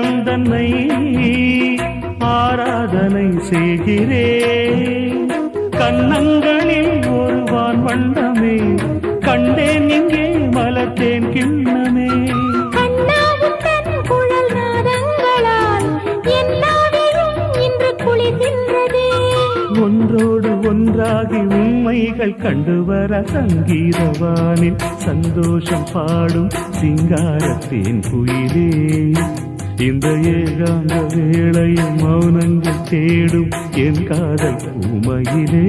உள்ளம் தன்னை ஆராதனை செய்கிறேன். கன்னங்களில் ஒரு வான் வண்ணமே கண்டேன் இங்கே மலர்த்தேன் கிண்ணமே. ஒன்றோடு ஒன்றாகி உண்மைகள் கண்டுவர சங்கீதவானில் சந்தோஷம் பாடும் சிங்காரத்தேன் குயிலே. இந்த ஏகாந்த வேளையில் மௌனங்கள் தேடும் என் காதல் பூமையிலே.